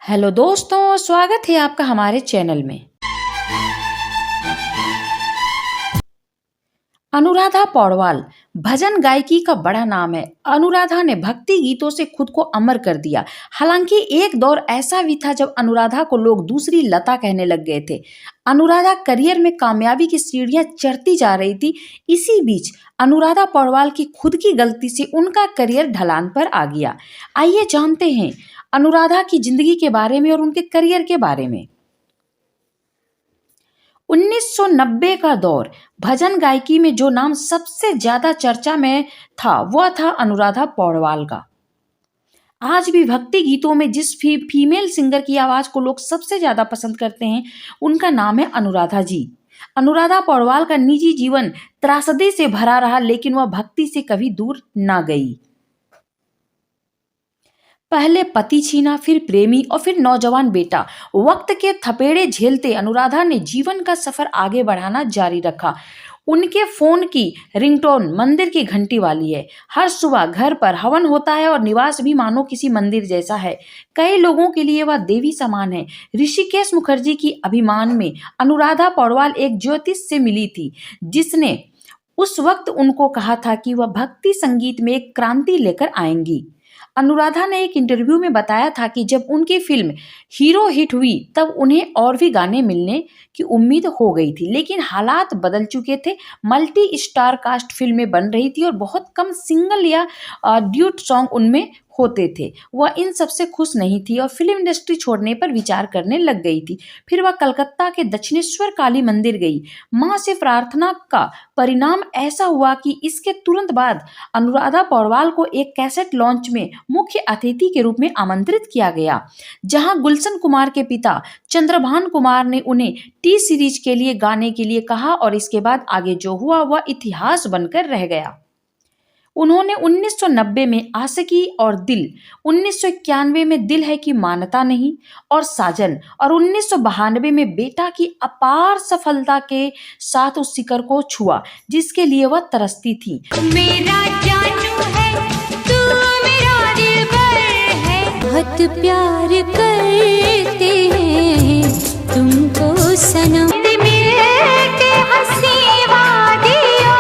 Hello दोस्तों, स्वागत है आपका हमारे चैनल में। अनुराधा पौडवाल भजन गायकी का बड़ा नाम है। अनुराधा ने भक्ति गीतों से खुद को अमर कर दिया। हालांकि एक दौर ऐसा भी था जब अनुराधा को लोग दूसरी लता कहने लग गए थे। अनुराधा करियर में कामयाबी की सीढ़ियां चढ़ती जा रही थी। इसी बीच अनुराधा पौडवाल की खुद की गलती से उनका करियर ढलान पर आ गया। आइए जानते हैं अनुराधा की जिंदगी के बारे में और उनके करियर के बारे में। 1990 का दौर भजन गायकी में जो नाम सबसे ज्यादा चर्चा में था वह था अनुराधा पौडवाल का। आज भी भक्ति गीतों में जिस फीमेल सिंगर की आवाज को लोग सबसे ज्यादा पसंद करते हैं उनका नाम है अनुराधा जी। अनुराधा पौडवाल का निजी जीवन त्रासदी से भरा रहा, लेकिन वह भक्ति से कभी दूर ना गई। पहले पति छीना, फिर प्रेमी और फिर नौजवान बेटा। वक्त के थपेड़े झेलते अनुराधा ने जीवन का सफर आगे बढ़ाना जारी रखा। उनके फोन की रिंगटोन मंदिर की घंटी वाली है। हर सुबह घर पर हवन होता है और निवास भी मानो किसी मंदिर जैसा है। कई लोगों के लिए वह देवी समान है। ऋषिकेश मुखर्जी की अभिमान में अनुराधा पौडवाल एक ज्योतिष से मिली थी, जिसने उस वक्त उनको कहा था कि वह भक्ति संगीत में एक क्रांति लेकर आएंगी। अनुराधा ने एक इंटरव्यू में बताया था कि जब उनकी फिल्म हीरो हिट हुई तब उन्हें और भी गाने मिलने की उम्मीद हो गई थी, लेकिन हालात बदल चुके थे। मल्टी स्टार कास्ट फिल्में बन रही थी और बहुत कम सिंगल या ड्यूट सॉन्ग उनमें होते थे। वह इन सबसे खुश नहीं थी और फिल्म इंडस्ट्री छोड़ने पर विचार करने लग गई थी। फिर वह कलकत्ता के दक्षिणेश्वर काली मंदिर गई। मां से प्रार्थना का परिणाम ऐसा हुआ कि इसके तुरंत बाद अनुराधा पौडवाल को एक कैसेट लॉन्च में मुख्य अतिथि के रूप में आमंत्रित किया गया, जहां गुलशन कुमार के पिता चंद्रभान कुमार ने उन्हें टी सीरीज के लिए गाने के लिए कहा और इसके बाद आगे जो हुआ वह इतिहास बनकर रह गया। उन्होंने 1990 में आशिकी और दिल, 1991 में दिल है कि मानता नहीं और साजन और 1992 में बेटा की अपार सफलता के साथ उस शिखर को छुआ जिसके लिए वह तरसती थी। मेरा जानू है तू मेरा दिलबर है, बहुत प्यार करते हैं तुमको सनम। मिलके हंसी वादियों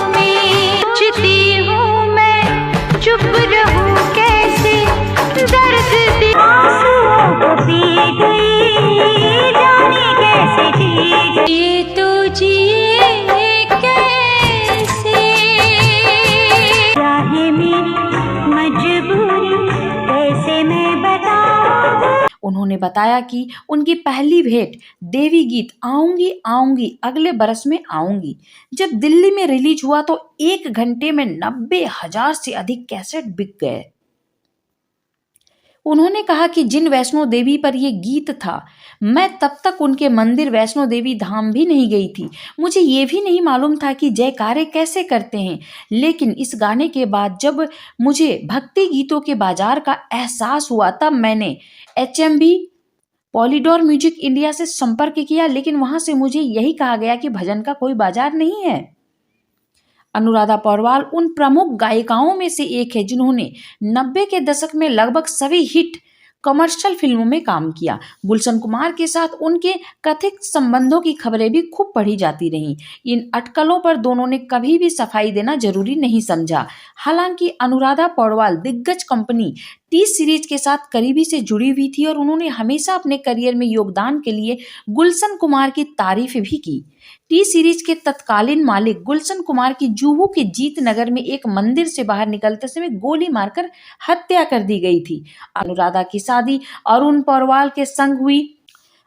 में सोचती हूँ मैं चुप रहूं कैसे, दर्द दिल आंसुओं को पी गई जाने कैसे जी गई। ये तो जिए कैसे, चाहे मेरी मजबूरी कैसे मैं बताऊं। उन्होंने बताया कि उनकी पहली भेंट देवी गीत आऊंगी आऊंगी अगले बरस में आऊंगी जब दिल्ली में रिलीज हुआ तो 1 घंटे में 90,000 से अधिक कैसेट बिक गए। उन्होंने कहा कि जिन वैष्णो देवी पर यह गीत था, मैं तब तक उनके मंदिर वैष्णो देवी धाम भी नहीं गई थी। मुझे ये भी नहीं मालूम था कि जयकारे कैसे करते हैं, लेकिन इस गाने के बाद जब मुझे भक्ति गीतों के बाजार का एहसास हुआ तब मैंने HMV पॉलीडोर म्यूजिक इंडिया से संपर्क किया, लेकिन वहां से मुझे यही कहा गया कि भजन का कोई बाजार नहीं है। अनुराधा पौडवाल उन प्रमुख गायिकाओं में से एक है जिन्होंने 90 के दशक में लगभग सभी हिट कमर्शियल फिल्मों में काम किया। गुलशन कुमार के साथ उनके कथित संबंधों की खबरें भी खूब पढ़ी जाती रहीं। इन अटकलों पर दोनों ने कभी भी सफाई देना जरूरी नहीं समझा। हालांकि अनुराधा पौडवाल दिग्गज कंपनी टी सीरीज के साथ करीबी से जुड़ी हुई थी और उन्होंने हमेशा अपने करियर में योगदान के लिए गुलशन कुमार की तारीफ भी की। टी सीरीज के तत्कालीन मालिक गुलशन कुमार की जुहू के जीत नगर में एक मंदिर से बाहर निकलते समय गोली मारकर हत्या कर दी गई थी। अनुराधा की शादी अरुण पौडवाल के संग हुई।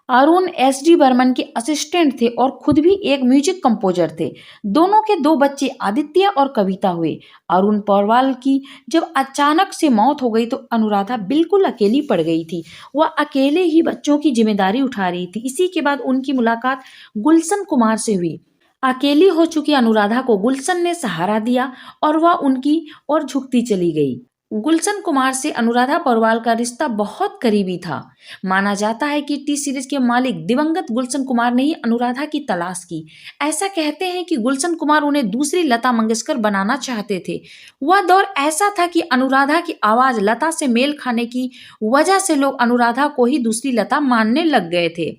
अरुण SD बर्मन के असिस्टेंट थे और खुद भी एक म्यूजिक कंपोजर थे। दोनों के 2 बच्चे आदित्य और कविता हुए। अरुण पौडवाल की जब अचानक से मौत हो गई तो अनुराधा बिल्कुल अकेली पड़ गई थी। वह अकेले ही बच्चों की जिम्मेदारी उठा रही थी। इसी के बाद उनकी मुलाकात गुलशन कुमार से हुई। अकेली हो चुकी अनुराधा को गुलशन ने सहारा दिया और वह उनकी ओर झुकती चली गई। गुलशन कुमार से अनुराधा पौडवाल का रिश्ता बहुत करीबी था। माना जाता है कि टी सीरीज के मालिक दिवंगत गुलशन कुमार ने ही अनुराधा की तलाश की। ऐसा कहते हैं कि गुलशन कुमार उन्हें दूसरी लता मंगेशकर बनाना चाहते थे। वह दौर ऐसा था कि अनुराधा की आवाज लता से मेल खाने की वजह से लोग अनुराधा को ही दूसरी लता मानने लग गए थे।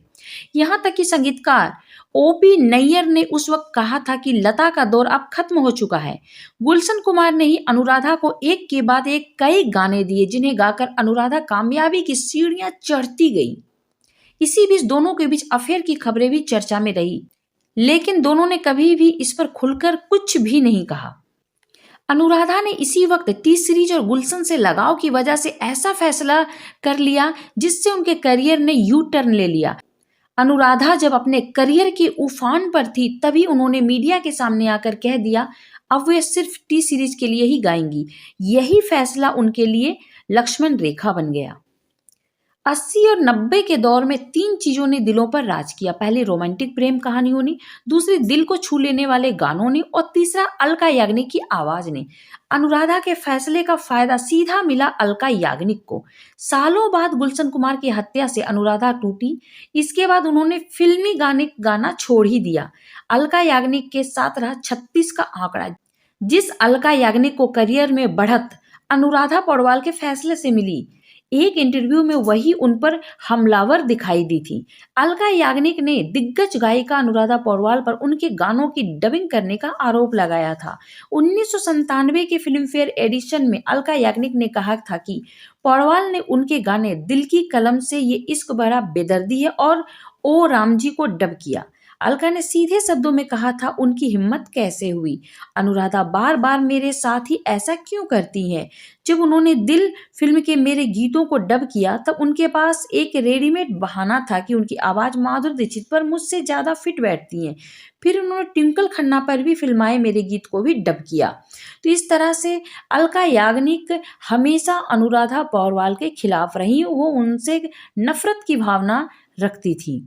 यहाँ तक कि संगीतकार ओपी नैयर ने उस वक्त कहा था कि लता का दौर अब खत्म हो चुका है। गुलशन कुमार ने ही अनुराधा को एक के बाद एक कई गाने दिए, जिन्हें गाकर अनुराधा कामयाबी की सीढ़ियां चढ़ती गई। इसी बीच दोनों के बीच अफेयर की खबरें भी चर्चा में रही, लेकिन दोनों ने कभी भी इस पर खुलकर कुछ भी नहीं कहा। अनुराधा ने इसी वक्त टी सीरीज और गुलशन से लगाव की वजह से ऐसा फैसला कर लिया जिससे उनके करियर ने यू टर्न ले लिया। अनुराधा जब अपने करियर की उफान पर थी तभी उन्होंने मीडिया के सामने आकर कह दिया अब वे सिर्फ टी सीरीज के लिए ही गाएंगी। यही फैसला उनके लिए लक्ष्मण रेखा बन गया। 80 और 90 के दौर में 3 चीजों ने दिलों पर राज किया। पहली रोमांटिक प्रेम कहानियों ने, दूसरी दिल को छू लेने वाले गानों ने और तीसरा अलका याग्निक की आवाज ने। अनुराधा के फैसले का फायदा सीधा मिला अलका याग्निक को। सालों बाद गुलशन कुमार की हत्या से अनुराधा टूटी। इसके बाद उन्होंने फिल्मी गाने गाना छोड़ ही दिया। अलका याग्निक के साथ रहा 36 का आंकड़ा। जिस अलका याग्निक को करियर में बढ़त अनुराधा पौडवाल के फैसले से मिली, एक इंटरव्यू में वही उन पर हमलावर दिखाई दी थी। अलका याग्निक ने दिग्गज गायिका अनुराधा पौडवाल पर उनके गानों की डबिंग करने का आरोप लगाया था। 1997 के फिल्म फेयर एडिशन में अलका याग्निक ने कहा था कि पौडवाल ने उनके गाने दिल की कलम से ये इश्क बड़ा बेदर्दी है और ओ राम जी को डब किया। अलका ने सीधे शब्दों में कहा था उनकी हिम्मत कैसे हुई। अनुराधा बार बार मेरे साथ ही ऐसा क्यों करती हैं। जब उन्होंने दिल फिल्म के मेरे गीतों को डब किया तब उनके पास एक रेडीमेड बहाना था कि उनकी आवाज माधुरी दीक्षित पर मुझसे ज्यादा फिट बैठती है। फिर उन्होंने ट्विंकल खन्ना पर भी फिल्माए मेरे गीत को भी डब किया। तो इस तरह से अलका याग्निक हमेशा अनुराधा पौडवाल के खिलाफ रही। वो उनसे नफरत की भावना रखती थी।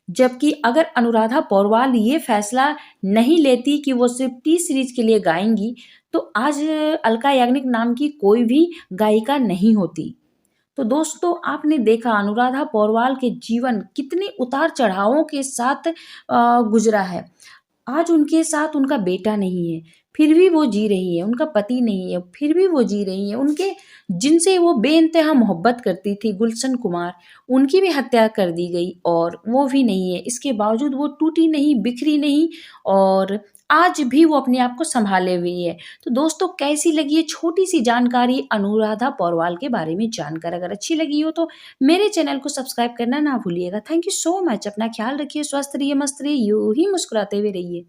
जबकि अगर अनुराधा पौडवाल ये फैसला नहीं लेती कि वो सिर्फ टी सीरीज के लिए गाएंगी तो आज अलका याग्निक नाम की कोई भी गायिका नहीं होती। तो दोस्तों, आपने देखा अनुराधा पौडवाल के जीवन कितने उतार चढ़ावों के साथ गुजरा है। आज उनके साथ उनका बेटा नहीं है, फिर भी वो जी रही है। उनका पति नहीं है, फिर भी वो जी रही है। उनके जिनसे वो बेइंतहा मोहब्बत करती थी, गुलशन कुमार, उनकी भी हत्या कर दी गई और वो भी नहीं है। इसके बावजूद वो टूटी नहीं, बिखरी नहीं और आज भी वो अपने आप को संभाले हुई है। तो दोस्तों, कैसी लगी ये छोटी सी जानकारी अनुराधा पौडवाल के बारे में जानकर? अगर अच्छी लगी हो तो मेरे चैनल को सब्सक्राइब करना ना भूलिएगा। Thank you so much. अपना ख्याल रखिए, स्वस्थ रहिए, मस्त रहिए, यूं ही मुस्कुराते हुए रहिए।